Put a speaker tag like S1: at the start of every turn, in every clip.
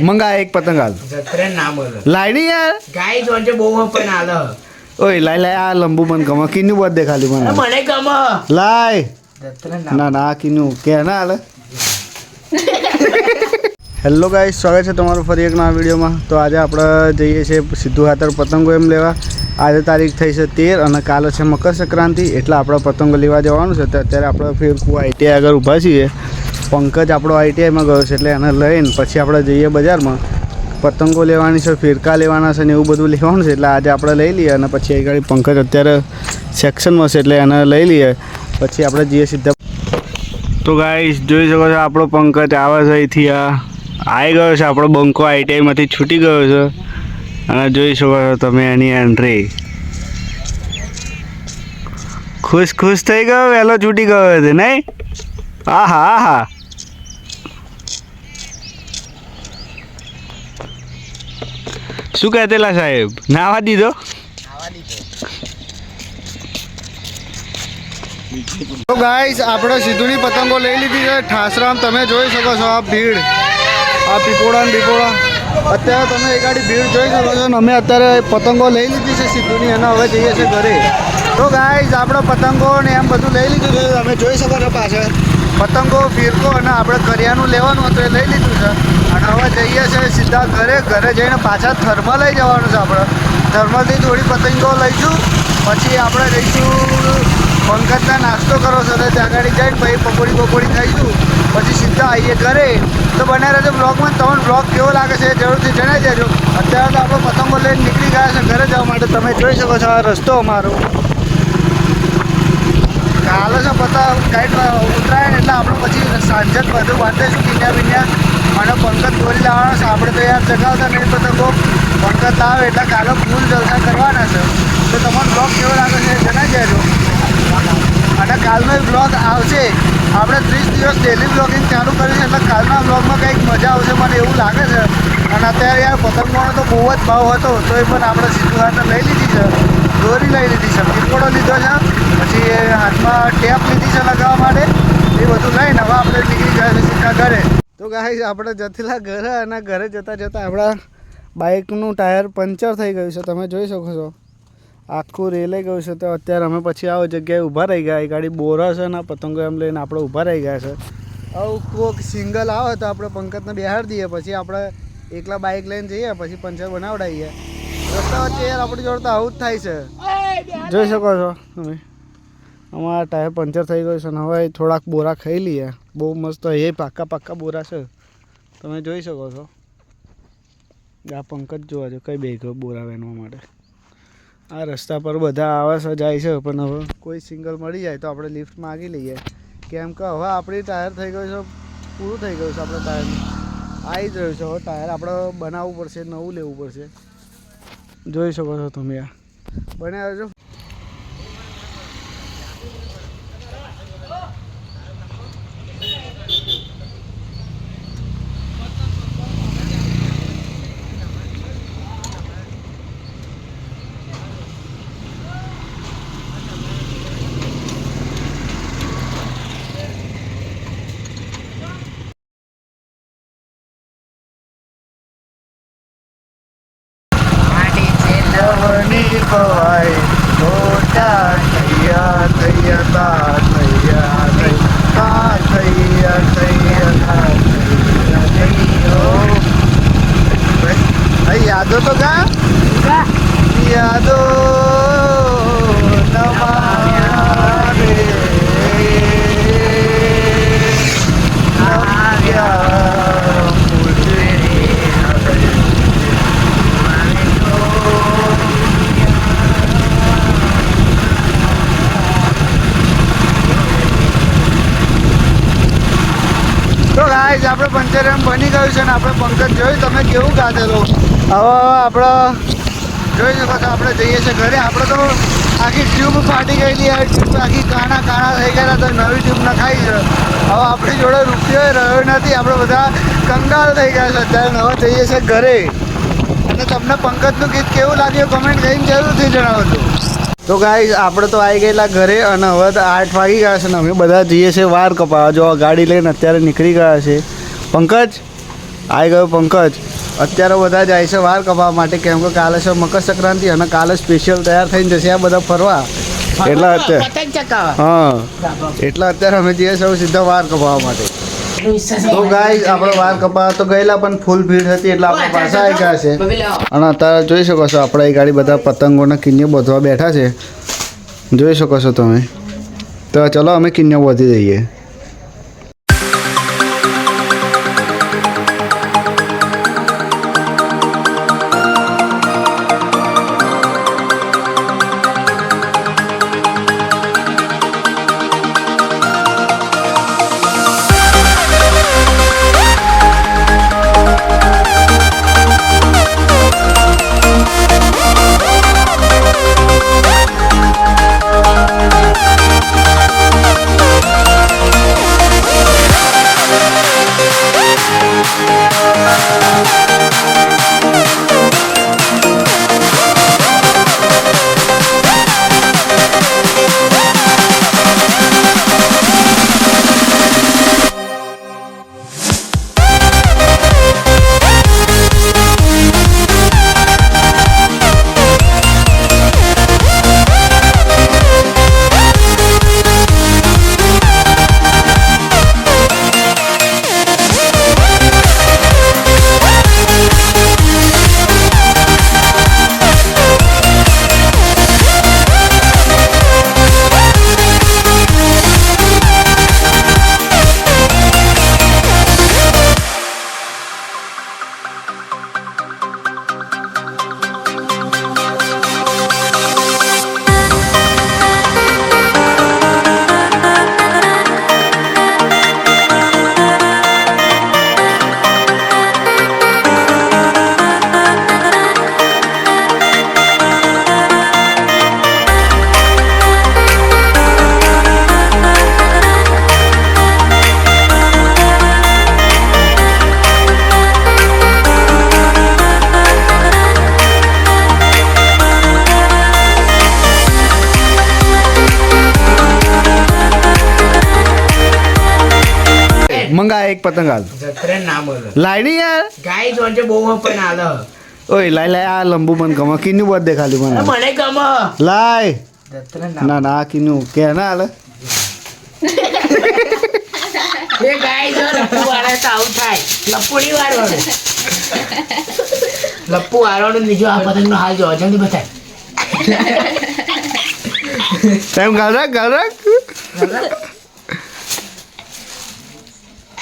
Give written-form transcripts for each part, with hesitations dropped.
S1: મંગા એક પતંગ હાલ
S2: જત્રે ના બોલો
S1: લાઈ નહીં યાર
S2: ગાય જોજે બહુ પણ હાલ
S1: ઓય લાઈ લાઈ આ લંબુ મને ગમે કીનું બર્થડે ખાલી મને
S2: મને ગમ
S1: લાય
S2: જત્રે
S1: ના ના કીનું કે ના હાલે હેલો ગાઈસ સ્વાગત છે તમારું ફરી એક નવા વિડીયોમાં તો આજે આપણે જઈએ છીએ સીધું હાથર પતંગો એમ લેવા આજે તારીખ થઈ છે 13 અને કાલે છે મકર સંક્રાંતિ એટલે આપણે પતંગો લેવા જવાનું છે તો અત્યારે આપણે ફિરકુ આઈટીઆઈ આગળ ઊભા છીએ પંકજ આપણો આઈટીઆઈમાં ગયો છે એટલે એને લઈને પછી આપણે જઈએ બજારમાં પતંગો લેવાની છે ફિરકા લેવાના છે ને એવું બધું લેવાનું છે એટલે આજે આપણે લઈ લઈએ અને પછી એ ગાડી પંકજ અત્યારે સેક્શનમાં છે એટલે એને લઈ લઈએ પછી આપણે જઈએ સીધા તો ગાઈસ જોઈ શકો છો આપણો પંકજ આવે છે અહીંથી આવી ગયો છે આપણો બંકો આઈટીઆઈમાંથી છૂટી ગયો છે અને જોઈ શકો છો તમે એની એન્ટ્રી ખુશ ખુશ થઈ ગયો વહેલો છૂટી ગયો છે નહીં આહા આહા શું કહેતેલા સાહેબ નાવા દીધો તો ગાઈસ આપણે સીધુની પતંગો લઈ લીધી છે ઠાસરામ તમે જોઈ શકો છો આ ભીડ આ પીપોળા ને બીપોળા અત્યારે તમે એ ગાડી ભીડ જોઈ શકો છો ને અમે અત્યારે પતંગો લઈ લીધી છે સીધુની અને હવે જઈએ છીએ ઘરે તો ગાઈસ આપણે પતંગો ને એમ બધું લઈ લીધું છે તમે જોઈ શકો છો પાછળ પતંગો ફિરકો અને આપણે કરિયાનું લેવાનું હતું એ લઈ લીધું છે અને હવે જઈએ છીએ સીધા ઘરે જઈને પાછા થર્મલ લઈ જવાનું છે આપણે થર્મલથી થોડી પતંગો લઈશું પછી આપણે જઈશું પંકજના નાસ્તો કરો છો તો ત્યાં આગળ જઈને પછી પકોડી ખાઈશું પછી સીધા આવીએ ઘરે તો બને રહેજો બ્લોગમાં તમને બ્લોગ કેવો લાગે છે જરૂરથી જણાવી દેજો અત્યારે તો આપણે પતંગો લઈને નીકળી ગયા છે ઘરે જવા માટે તમે જોઈ શકો છો આ રસ્તો અમારો કાલે છે પતંગ કાંઈક ઉતરાય એટલે આપણે પછી સાંજે જ બધું બાંધીશું બીન્યા અને પંકજ દોરી લાવવાનો છે આપણે તો યાર ચગાવતા નહીં પતંગો પંકજ લાવે એટલે કાલે ફૂલ જલસા કરવાના છે તો તમારો બ્લોગ કેવો લાગે છે જણાવી દેજો અને કાલનો એક બ્લોગ આવશે આપણે 30 દિવસ ડેલી બ્લોગિંગ ચાલુ કર્યું છે એટલે કાલના બ્લોગમાં કંઈક મજા આવશે મને એવું લાગે છે અને અત્યારે યાર પતંગોનો તો બહુ જ ભાવ હતો તો એ પણ આપણે સીધું હાથે લઈ લીધી છે દોરી લઈ લીધી છે પીપોળો લીધો છે પછી હાથમાં ટેપ લીધી છે લગાવવા માટે એ બધું લઈને હવે આપણે નીકળી ગયા છે સીધા ઘરે તો ગાઈસ આપણે જતીલા ઘરે અને ઘરે જતાં આપણા બાઇકનું ટાયર પંચર થઈ ગયું છે તમે જોઈ શકો છો આખું રેલાઈ ગયું છે તો અત્યારે અમે પછી આ જગ્યાએ ઊભા રહી ગયા એ ગાડી બોરા છે ને પતંગો એમ લઈને આપણે ઊભા રહી ગયા છે આવું કોઈક સિંગલ આવે તો આપણે પંકજને બેહાડી દઈએ પછી આપણે એકલા બાઇક લઈને જઈએ પછી પંચર બનાવડાવીએ રસ્તા વચ્ચે યાર આપણી જોડે તો આવું જ થાય છે જોઈ શકો છો તમે અમારા ટાયર પંચર થઈ ગયું છે ને હવે થોડાક બોરા ખાઈ લઈએ બહુ મસ્ત એ પાક્કા બોરા છે તમે જોઈ શકો છો આ પંકજ જોવા જો કઈ બે ગયો બોરા વેનવા માટે આ રસ્તા પર બધા આવે છે જાય છે પણ હવે કોઈ સિંગલ મળી જાય તો આપણે લિફ્ટ માગી લઈએ કેમ કે હવે આપણી ટાયર થઈ ગયું છે પૂરું થઈ ગયું છે આપણે ટાયરનું આવી જ રહ્યું છે હવે ટાયર આપણે બનાવવું પડશે નવું લેવું પડશે જોઈ શકો છો તમે આ બને આવજો ભવાય મોટા થયા યાદો તો કા યાદો આપણે પંચર એમ બની ગયું છે ને આપણે પંકજ જોયું તમે કેવું ગાધેલું હવે આપણે જોઈ શકો છો આપણે જઈએ છીએ ઘરે આપણે તો આખી ટ્યુબ ફાટી ગયેલી ટ્યુબ આખી કાણા થઈ ગયા તો નવી ટ્યુબ નખાઈ છે હવે આપણી જોડે રૂપિયો રહ્યો નથી આપણે બધા કંગાળ થઈ ગયા છે અત્યારે હવે જઈએ છીએ ઘરે અને તમને પંકજનું ગીત કેવું લાગ્યું કમેન્ટ કરીને જરૂરથી જણાવજો તો ગાઈસ આપણે તો આવી ગયેલા ઘરે અને હવે તો 8 વાગી ગયા છે ને અમે બધા જઈએ છીએ વાર કપાવવા જો ગાડી લઈને અત્યારે નીકળી ગયા છે પંકજ આવી ગયો પંકજ. અત્યારે બધા જાય છે વાળ કપાવવા માટે, કેમ કે કાલે છે મકર સંક્રાંતિ અને કાલે સ્પેશિયલ તૈયાર થઈને જશે આ બધા ફરવા. એટલે અત્યારે
S2: પતંગ ચકાવા
S1: હા, એટલે અત્યારે અમે જઈએ સૌ સીધા વાળ કપાવવા માટે. તો ગાઈસ આપણે વાળ કપાવવા તો ગયેલા, પણ ફૂલ ભીડ હતી એટલે આપણે પાછા આવી ગયા છે. અને અત્યારે જોઈ શકો છો આપણે એ ગાડી બધા પતંગોના કિન્નીઓ બાંધવા બેઠા છે, જોઈ શકો છો તમે. તો ચલો અમે કિન્નીઓ બાંધી દઈએ. મંગા એક પતંગ હાલ.
S2: જત્રે ના મળે
S1: લાઈ યાર.
S2: ગાય જોજે બહુ પણ આલો
S1: ઓય લાઈ લાઈ આ લંબુ મને ગમે. કિન્નું બર્થડે ખાલી મને
S2: મને ગમ
S1: લાય.
S2: જત્રે
S1: ના ના આ કિન્નું કે ના હાલે.
S2: એ ગાય જો લપ્પુ વાળે તો આવું થાય. લપ્પુડી વાળવાનું લપ્પુ વાળવાનું બીજું આ પતંગનો હાલ જો જલ્દી બતાય.
S1: તેમ ગાલરાક ગાલરાક.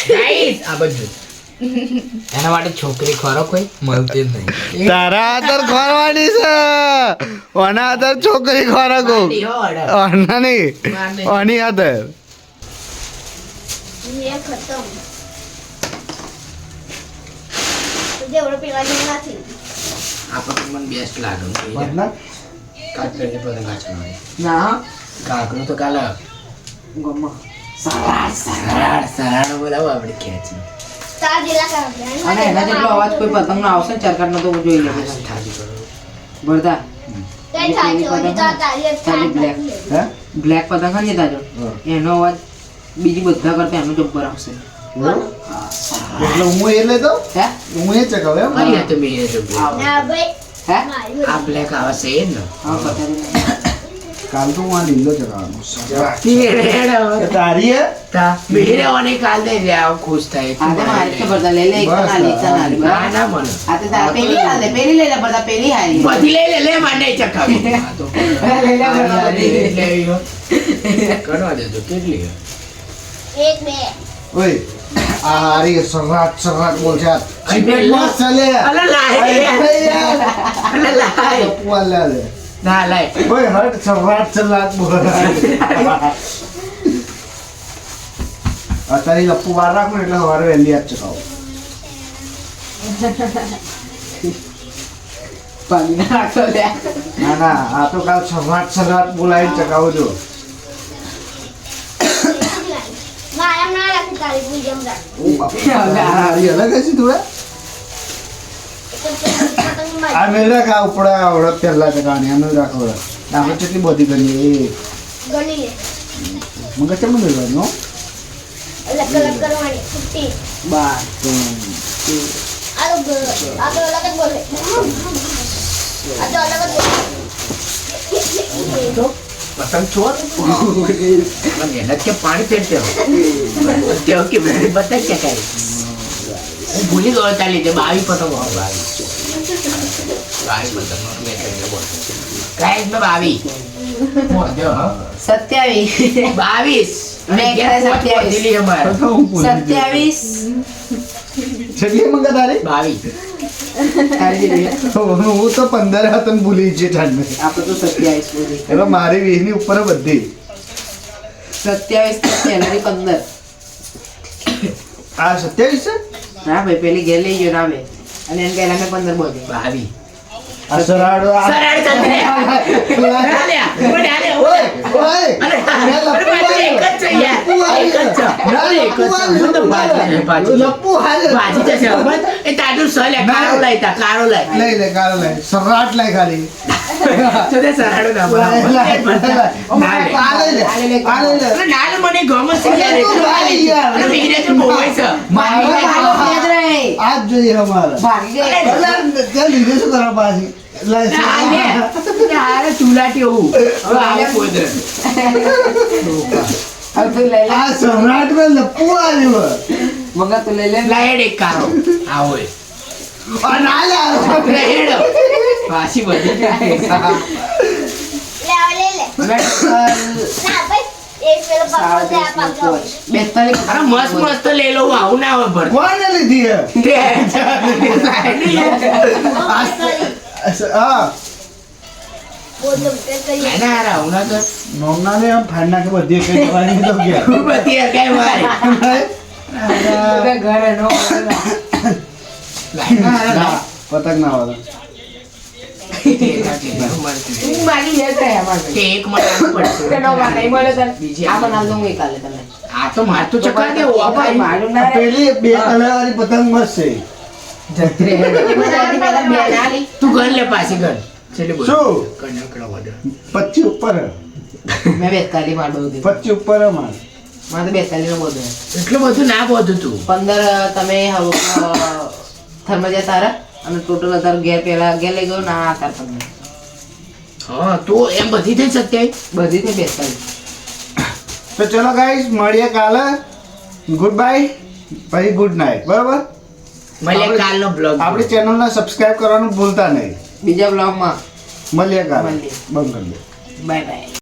S2: ગાઈસ આ બધું એના માટે છોકરી ખોરો કોઈ મળતી જ નહીં.
S1: તારા આદર ખોરવાની છે. ઓના આદર છોકરી ખોરાકો. ઓના નહીં ઓની આદર.
S3: ये खत्म जेवढं पिवायचं नाही
S2: આ પતંગ મને બેસ્ટ લાગે. કાચની પતંગ કાચનો
S4: ના
S2: કાકનું તો કાલે
S4: ગમમાં
S2: સરાડ સરાડ સરાડ બોલાવો આપણે ખેંચી
S3: तार दिला का
S4: અને એના જેટલો અવાજ કોઈ પતંગનો આવશે ને ચરકાટનો તો હું જોઈ લેજો
S2: થાજી કરો.
S4: ભરતા
S3: ते खायचं आणि तार तारी
S4: તારી બ્લેક
S1: હે
S4: બ્લેક પતંગ હોય ને તાજો એનો અવાજ બીજી બધા કરતા એનો જબ્બર આવશે
S1: એટલે હું એ લેતો
S4: હે
S1: હું એ ચગાવ એમ.
S2: કઈ આ તમે એ જો
S3: ना बाई
S4: હે
S3: मारी
S2: આ બ્લેક આવે છે એ ને
S4: હા પતંગ
S1: કાલ તો હું આ લીલો ચગાવવાનો.
S2: તારી
S1: તારી હે
S2: મેળવવાની કાલ દે રે આવ ખુશ થાય.
S4: આ તો મારે કે ભરતા લઈ લે એક
S1: બસ,
S4: ના લે એક ના લે
S2: ના ના મને
S4: આ તો તારે પેલી ના લે પેલી લઈ લે ભરતા પેલી હારી
S2: બધી લઈ લે લે મને ચકાવી આ તો
S4: લઈ લે ભરતા બધી.
S2: કરવા દેજો કેટલી
S3: एक बे
S1: ઓય આ હારી સરાટ સરાટ બોલ છે.
S2: અહીં બે
S1: મસ્ત ચાલે.
S2: અલા લાય અલા લાય
S1: લપુઆ લે લે.
S2: ના લાય
S1: ઓય હટ સરાટ સરાટ બોલ. અત્યારે લપુ વાર રાખો ને એટલે સવારે વહેલી આજ ચગાવો.
S4: પાણી ના રાખો લે
S1: ના ના આ તો કાલ સરાટ સરાટ બોલાવી ચગાવો છો.
S3: माया ना लागते तारी पूजम रा
S1: ઓ બાપા હારી અલગ હશે થોડા.
S3: पतंग मारी
S1: આ મેલ રાખ આ ઉપડા આવડત પહેલા ચગાવવાની આનું રાખો. આપણે કેટલી બધી કરીએ એ
S3: गणी ले
S1: મગર કેમ મેળવાની હો.
S3: अलग अलग करवानी छुट्टी
S4: બાર
S1: તો
S3: આ તો અલગ જ બોલે આ તો અલગ જ બોલે
S2: પતંગ છોડ મહેનત કે પાણી ફેરતે તેઓ કે મેરી પતંગ કે કાઈ હું ભૂલી ગયો ચાલી તે 22 પતંગ હોય 22 પતંગ મેં કઈ બોલ કાઈ મેં 22 મોજો
S4: 27
S2: 22
S4: મેં કીધા 27.
S2: દિલ્હી અમાર
S4: 27
S1: છેલ્લી મંગા તારે
S4: 27
S1: હું તો 15 હતા ને ભૂલી છે ઠંડ
S4: આપણે તો 27 બોલી
S1: એટલે મારી 20 ની ઉપર બધી
S4: 27 તો સેલરી 15
S1: આ 27 છે
S4: હા ભાઈ પેલી ઘેર લઈ ગયો રામે અને એને પહેલા મેં 15 બોલી
S2: 22
S1: આ સરાડો આ
S2: સરાડ ચાલે આલ્યા ઓય
S1: ઓય ઓય
S2: અરે પાછી એક જ છે યાર એક જ છે એક જ છે હું તો પાછી
S1: લપ્પુ હાલ
S2: બાજી જશે બસ એ તાજુ સલે કારો લાઈતા કારો લાઈ
S1: લઈ લે કારો લઈ સરાટ લઈ ખાલી
S2: તો તે સરાડો ના
S1: આ લઈ લે
S2: નાલ મને ગમે છે યાર
S1: ભાઈ યાર.
S2: એટલે વીરે તો બહુ હોય છે
S1: મારા
S4: યાદ રહે
S1: આજ જોઈએ અમારે
S4: ભાગી ગઈ
S1: ત્યાં લીધે શું કરવા પાછી
S2: યાર ચૂલાટી હું હવે આલે પોદર
S4: હવે તું લઈ લે
S1: આ સમ્રાટ માં લપ્પુ આવ્યું
S4: મંગા તું લઈ લે
S2: લાઈડ એક કારો આવો
S1: આ ના યાર
S2: હેડો પાછી બધી જાય
S3: લે લે ના ભાઈ એક પેલો પકડો છે આ પકડો
S4: 42
S2: અરે મસ્ત મસ્ત લઈ લો આવું ના આવે ભર
S1: કોને લીધી હે હા
S3: બોલો તે કરી
S2: ના આવું ના કર
S1: નોમના ને આમ ફાડ નાખે બધી કઈ જવાની તો ગયા
S2: ખૂબ બધી કઈ મારે
S4: ઘરે નો
S1: ના, પતંગ ના વાળા
S4: મારી લે છે અમાર
S2: કે એક મણ પડશે
S4: કે નો માં નહીં મળે તને
S2: બીજી
S4: આ બનાવ દઉં એક કાલે તને
S2: આ તો માર તો ચકા દે
S4: ભાઈ
S2: ઓપાઈ
S4: મારું ના રે
S1: પેલી બે કલર વાળી પતંગ મસ્ત છે
S2: જત્રે હેડ
S4: મને પેલા બે ના લી
S2: તું ગણ લે પાછી ગણ છેલ્લે બોલ
S1: શું
S2: કણકડા વાદળ
S1: 25 ઉપર હે.
S4: મેં 42 માં દઉં
S1: 25 ઉપર હે મારે
S4: માં તો 42 નો બોલ
S2: એટલું બધું ના બોધું તું
S4: 15 તમે થર્મજા તારા અને ટોટલ તાર ઘેર પેલા ઘેર લઈ ગયો ના તાર 15
S2: હા તો એમ બધી થઈ સત્યાઈ
S4: બધી થઈ 42
S1: તો ચલો ગાઈસ મળીએ કાલે ગુડ બાય પછી ગુડ નાઇટ બરાબર
S2: મળે કાલનો બ્લોગ
S1: આપણી ચેનલને સબસ્ક્રાઇબ કરવાનું ભૂલતા નહીં
S4: બીજા બ્લોગ માં
S1: મળીએ કાલે
S4: મળીએ.
S1: બંધ કરી દે
S4: બાય બાય